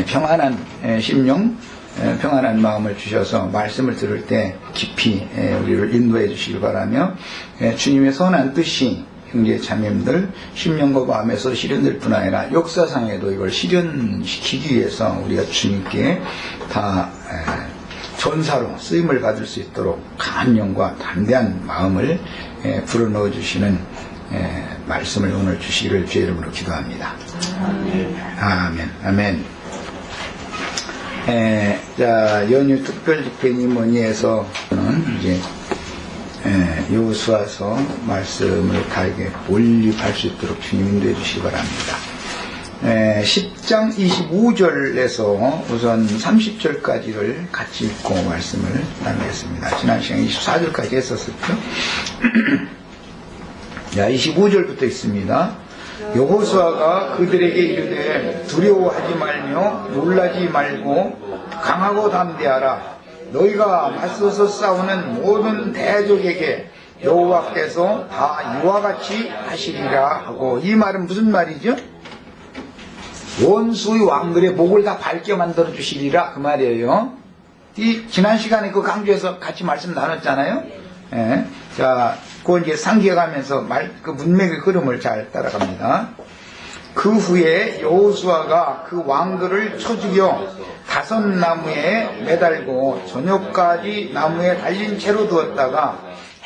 평안한 심령, 평안한 마음을 주셔서 말씀을 들을 때 깊이 우리를 인도해 주시길 바라며, 주님의 선한 뜻이 형제 자매님들 심령과 마음에서 실현될 뿐 아니라 역사상에도 이걸 실현시키기 위해서 우리가 주님께 다 전사로 쓰임을 받을 수 있도록 강한 영과 담대한 마음을 불어넣어 주시는 말씀을 오늘 주시기를 주의 이름으로 기도합니다. 아멘. 아멘. 자, 연휴 특별 집회니 뭐니 해서 이제 여호수아서 말씀을 다 이게 몰입할 수 있도록 주님 인도해 주시기 바랍니다. 10장 25절에서 우선 30절까지를 같이 읽고 말씀을 나누겠습니다. 지난 시간에 24절까지 했었었죠. 자, 25절부터 있습니다. 여호수아가 그들에게 이르되 두려워하지 말며 놀라지 말고 강하고 담대하라. 너희가 맞서서 싸우는 모든 대적에게 여호와께서 다 이와 같이 하시리라 하고, 이 말은 무슨 말이죠? 원수의 왕들의 목을 다 밝게 만들어 주시리라 그 말이에요. 이 지난 시간에 그 강조해서 같이 말씀 나눴잖아요. 자, 그거 이제 상기해가면서 그 문맥의 흐름을 잘 따라갑니다. 그 후에 여호수아가 그 왕들을 쳐 죽여 다섯 나무에 매달고 저녁까지 나무에 달린 채로 두었다가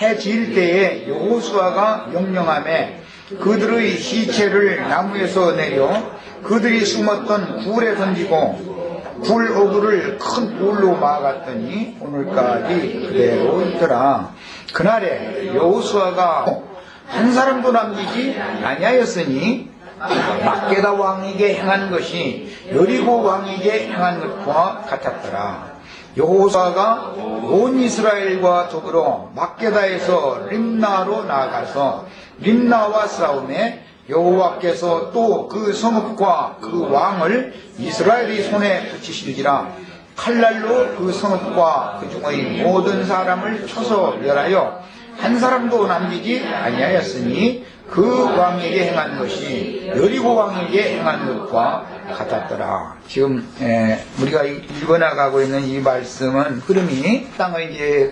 해 질 때에 여호수아가 명령하매 그들의 시체를 나무에서 내려 그들이 숨었던 굴에 던지고 굴 어구를 큰 돌로 막았더니 오늘까지 그대로 있더라. 그날에 여호수아가 한 사람도 남기지 아니하였으니 막게다 왕에게 행한 것이 여리고 왕에게 행한 것과 같았더라. 여호수아가 온 이스라엘과 더불어 막게다에서 림나로 나아가서 림나와 싸움에 여호와께서 또 그 성읍과 그 왕을 이스라엘의 손에 붙이시리라. 칼날로 그 성읍과 그 중의 모든 사람을 쳐서 멸하여 한 사람도 남기지 아니하였으니 그 왕에게 행한 것이 여리고 왕에게 행한 것과 같았더라. 지금 우리가 읽어나가고 있는 이 말씀은 흐름이 땅의 이제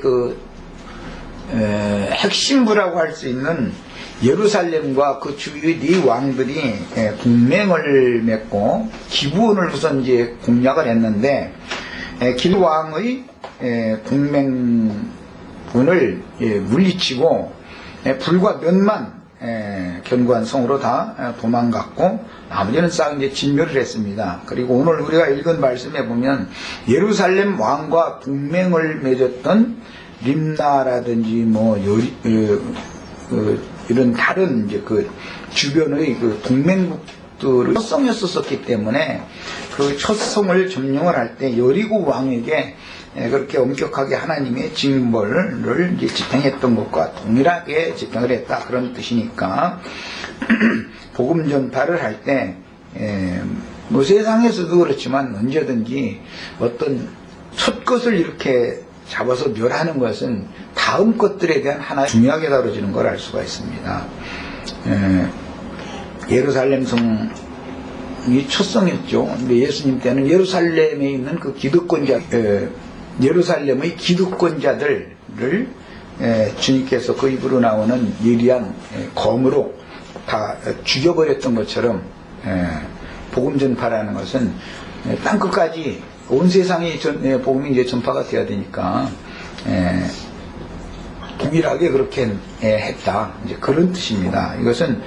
핵심부라고 할 수 있는 예루살렘과 그 주위의 네 왕들이 동맹을 맺고 기브온을 우선 이제 공략을 했는데, 길왕의 동맹군을 물리치고 불과 몇만 견고한 성으로 다 도망갔고 나머지는 싹 이제 진멸을 했습니다. 그리고 오늘 우리가 읽은 말씀에 보면 예루살렘 왕과 동맹을 맺었던 림나라든지 뭐 이런 다른 이제 그 주변의 그 동맹국들의 첫성이었었기 때문에 그 첫성을 점령을 할 때 여리고 왕에게 그렇게 엄격하게 하나님의 징벌을 이제 집행했던 것과 동일하게 집행을 했다, 그런 뜻이니까 복음 전파를 할 때 뭐 세상에서도 그렇지만 언제든지 어떤 첫 것을 이렇게 잡아서 멸하는 것은 다음 것들에 대한 하나 중요하게 다뤄지는 걸 알 수가 있습니다. 예루살렘 성이 첫성이었죠. 근데 예수님 때는 예루살렘에 있는 그 기득권자, 예루살렘의 기득권자들을 주님께서 그 입으로 나오는 예리한 검으로 다 죽여버렸던 것처럼 복음 전파라는 것은 땅끝까지 온 세상이 복음이 이제 전파가 되어야 되니까 동일하게 그렇게 했다, 이제 그런 뜻입니다. 이것은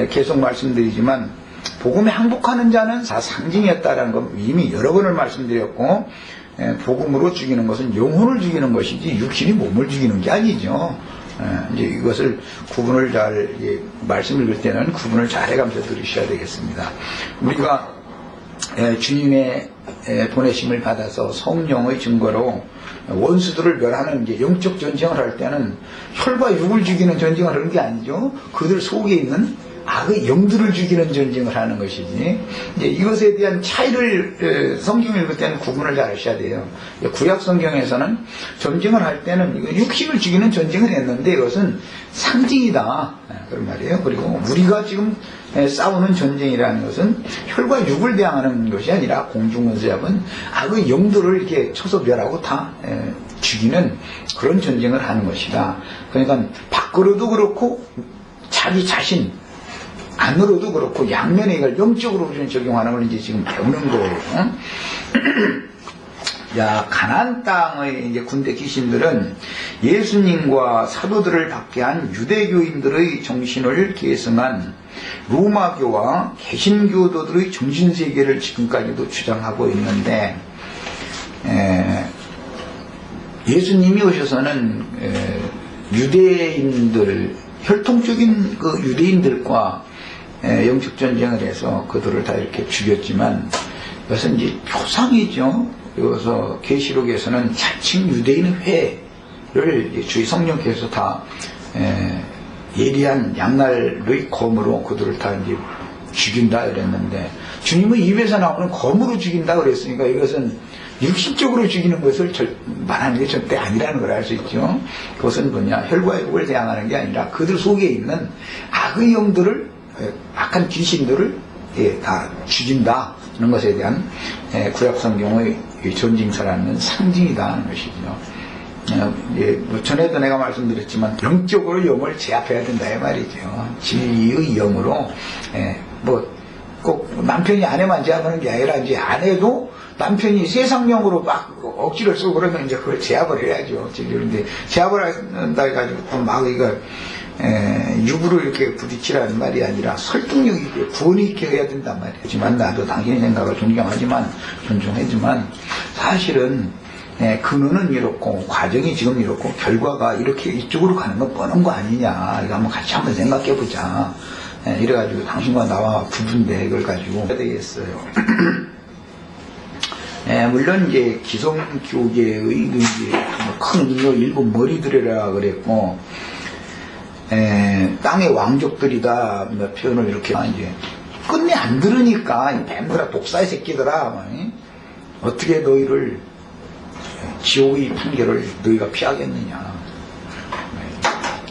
계속 말씀드리지만 복음에 항복하는 자는 다 상징이었다라는 건 이미 여러 번을 말씀드렸고, 복음으로 죽이는 것은 영혼을 죽이는 것이지 육신이 몸을 죽이는 게 아니죠. 이제 이것을 구분을 잘, 말씀 읽을 때는 구분을 잘 해가면서 들으셔야 되겠습니다. 우리가 주님의 보내심을 받아서 성령의 증거로 원수들을 멸하는 이제 영적 전쟁을 할 때는 혈과 육을 죽이는 전쟁을 하는 게 아니죠. 그들 속에 있는 악의 영들을 죽이는 전쟁을 하는 것이지. 이제 이것에 대한 차이를 성경 읽을 때는 구분을 잘 하셔야 돼요. 구약 성경에서는 전쟁을 할 때는 육식을 죽이는 전쟁을 했는데 이것은 상징이다. 그런 말이에요. 그리고 우리가 지금 싸우는 전쟁이라는 것은 혈과 육을 대항하는 것이 아니라 공중에서 잡은 악의 영들을 이렇게 쳐서 멸하고 다 죽이는 그런 전쟁을 하는 것이다. 그러니까 밖으로도 그렇고 자기 자신 안으로도 그렇고 양면에 이걸 영적으로 적용하는 걸 이제 지금 배우는 거예요. 자, 가나안 땅의 이제 군대 귀신들은 예수님과 사도들을 박해한 유대교인들의 정신을 계승한 로마교와 개신교도들의 정신세계를 지금까지도 주장하고 있는데, 예수님이 오셔서는 유대인들, 혈통적인 그 유대인들과 영적 전쟁을 해서 그들을 다 이렇게 죽였지만, 이것은 이제 표상이죠. 그래서 계시록에서는 자칭 유대인 회를 주의 성령께서 다 예리한 양날의 검으로 그들을 다 이제 죽인다 그랬는데, 주님의 입에서 나오는 검으로 죽인다 그랬으니까 이것은 육신적으로 죽이는 것을 말하는 게 절대 아니라는 걸 알 수 있죠. 그것은 뭐냐, 혈과 육을 대항하는 게 아니라 그들 속에 있는 악의 영들을, 악한 귀신들을 다 죽인다 하는 것에 대한 구약 성경의 전징사라는 상징이다 하는 것이죠. 전에도 내가 말씀드렸지만 영적으로 영을 제압해야 된다 이 말이죠. 진리의 영으로 꼭 남편이 아내만 제압하는 게 아니라 이제 아내도 남편이 세상령으로 막 억지를 쓰고 그러면 이제 그걸 제압을 해야죠. 그런데 제압을 한다 해가지고 막 이거 육으로 이렇게 부딪히라는 말이 아니라 설득력 있게 구원이 있게 해야 된단 말이에요. 하지만 나도 당신의 생각을 존중하지만 사실은 근원은 이렇고 과정이 지금 이렇고 결과가 이렇게 이쪽으로 가는 건 뻔한 거 아니냐, 이거 한번 같이 한번 생각해 보자. 이래가지고 당신과 나와 구분돼 이걸 가지고 해야 되겠어요. 물론 이제 기성교계의 큰 일곱 머리들이라 그랬고, 땅의 왕족들이다 표현을 이렇게 이제 끝내 안 들으니까 이 뱀들아 독사의 새끼들아 어떻게 너희를 지옥의 판결을 너희가 피하겠느냐.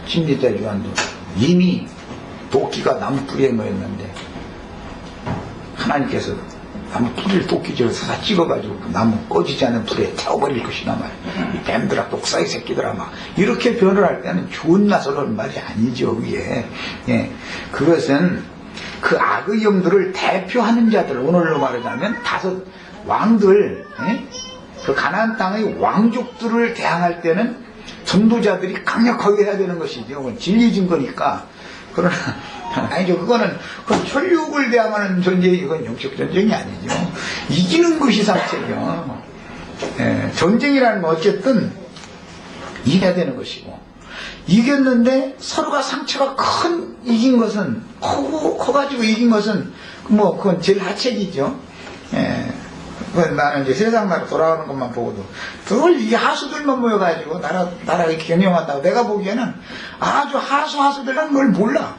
심리자 요한도 이미 도끼가 나무 뿌리에 놓였는데 하나님께서 나무 뿌리를 도끼질로 사사 찍어가지고 그 나무 꺼지지 않는 불에 태워버릴 것이나 말이야. 이 뱀들아 독사의 새끼들아 막 이렇게 표현을 할 때는 좋은 나서는 말이 아니죠. 그게 그것은 그 악의 영들을 대표하는 자들, 오늘로 말하자면 5 왕들, 그 가나안 땅의 왕족들을 대항할 때는 전도자들이 강력하게 해야 되는 것이죠. 그건 진리진 거니까. 그러나 아니죠. 그건 혈육을 대항하는 전쟁이, 이건 영적 전쟁이 아니죠. 이기는 것이 상책이요. 전쟁이라는 건 어쨌든 이겨야 되는 것이고, 이겼는데 서로가 상처가 큰 이긴 것은 커가지고 이긴 것은 그건 제일 하책이죠. 나는 이제 세상 나라 돌아가는 것만 보고도 늘 이 하수들만 모여가지고 나라 이렇게 경영한다고 내가 보기에는 아주 하수들은 그걸 몰라.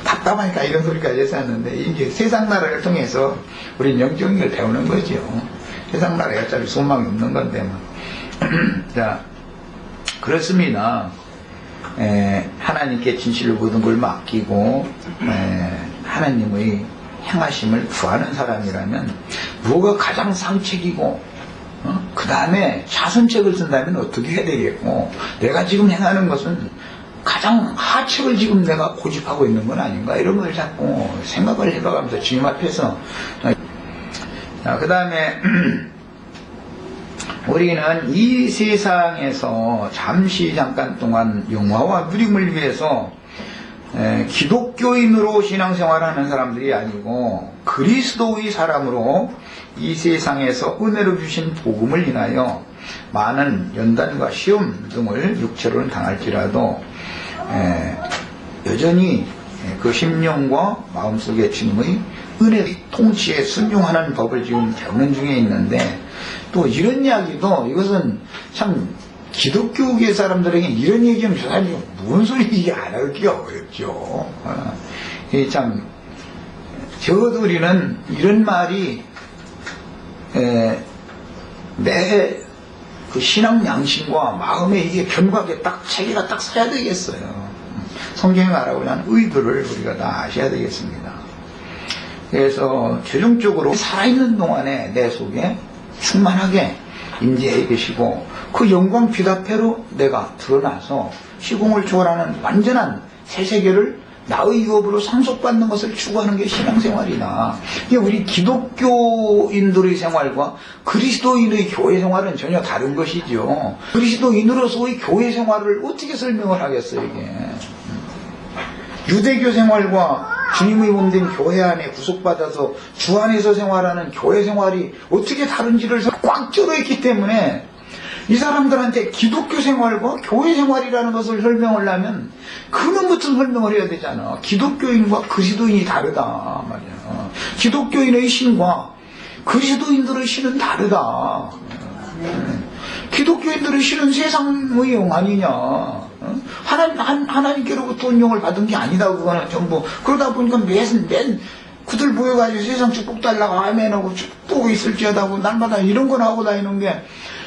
답답하니까 이런 소리까지 했었는데, 이게 세상 나라를 통해서 우리는 영적인 걸 배우는 거죠. 세상 나라에 어차피 소망이 없는 건데 자, 그렇습니다. 하나님께 진실을 모든 걸 맡기고 하나님의 행하심을 구하는 사람이라면 뭐가 가장 상책이고, 그 다음에 차선책을 쓴다면 어떻게 해야 되겠고, 내가 지금 행하는 것은 가장 하책을 지금 내가 고집하고 있는 건 아닌가, 이런 걸 자꾸 생각을 해봐가면서 주님 앞에서. 그 다음에 우리는 이 세상에서 잠깐 동안 영화와 누림을 위해서 기독교인으로 신앙생활하는 사람들이 아니고 그리스도의 사람으로 이 세상에서 은혜로 주신 복음을 인하여 많은 연단과 시험 등을 육체로는 당할지라도 여전히 그 심령과 마음속에 주님의 은혜의 통치에 순종하는 법을 지금 배우는 중에 있는데, 또 이런 이야기도 이것은 참 기독교계 사람들에게 이런 얘기하면 저 사람이 무슨 소리인지 알기 어렵죠. 이게 참, 저들이는 이런 말이, 내 그 신앙 양심과 마음에 이게 견고하게 딱 체계가 딱 서야 되겠어요. 성경이 말하고자 하는 의도를 우리가 다 아셔야 되겠습니다. 그래서 최종적으로 살아있는 동안에 내 속에 충만하게 임재해 계시고 그 영광 빛앞에로 내가 드러나서 시공을 초월하는 완전한 새 세계를 나의 유업으로 상속받는 것을 추구하는 게 신앙생활이다. 이게 우리 기독교인들의 생활과 그리스도인의 교회 생활은 전혀 다른 것이죠. 그리스도인으로서의 교회 생활을 어떻게 설명을 하겠어요, 이게. 유대교 생활과 주님의 몸된 교회 안에 구속받아서 주 안에서 생활하는 교회 생활이 어떻게 다른지를 꽉 쩔어있기 때문에 이 사람들한테 기독교 생활과 교회 생활이라는 것을 설명을 하면 근원부터 설명을 해야 되잖아. 기독교인과 그리스도인이 다르다 말이야. 기독교인의 신과 그리스도인들의 신은 다르다. 기독교인들의 신은 세상의 영 아니냐. 하나님께로부터 운영을 받은 게 아니다. 그거는 전부. 그러다 보니까 맨 그들 모여가지고 세상 축복 달라고 아멘하고 축복 있을지어다고 날마다 이런 거 하고 다니는 게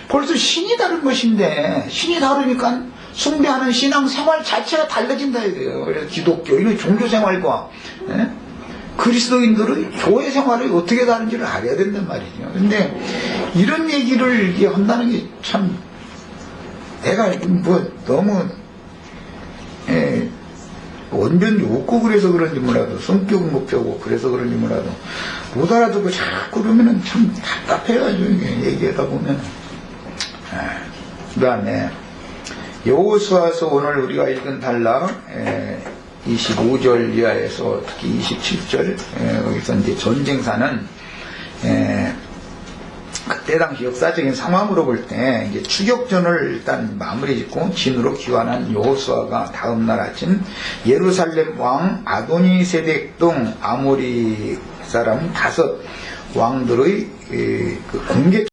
벌써 신이 다른 것인데, 신이 다르니까 숭배하는 신앙 생활 자체가 달라진다 이거예요. 그래서 기독교인의 종교 생활과 그리스도인들의 교회 생활이 어떻게 다른지를 알아야 된단 말이죠. 근데 이런 얘기를 이게 한다는 게 참 내가 뭐 너무 원변이 없고 그래서 그런지 몰라도 성격은 높여고 그래서 그런지 몰라도 못 알아듣고 자꾸 그러면은 참 답답해가지고 이게 얘기하다 보면. 그 다음에 여호수아서 오늘 우리가 읽은 단락 25절 이하에서 특히 27절 여기서 이제 전쟁사는 그때 당시 역사적인 상황으로 볼 때 이제 추격전을 일단 마무리 짓고 진으로 귀환한 여호수아가 다음날 아침 예루살렘 왕 아도니세덱 등 아모리 사람 5 왕들의 그 공개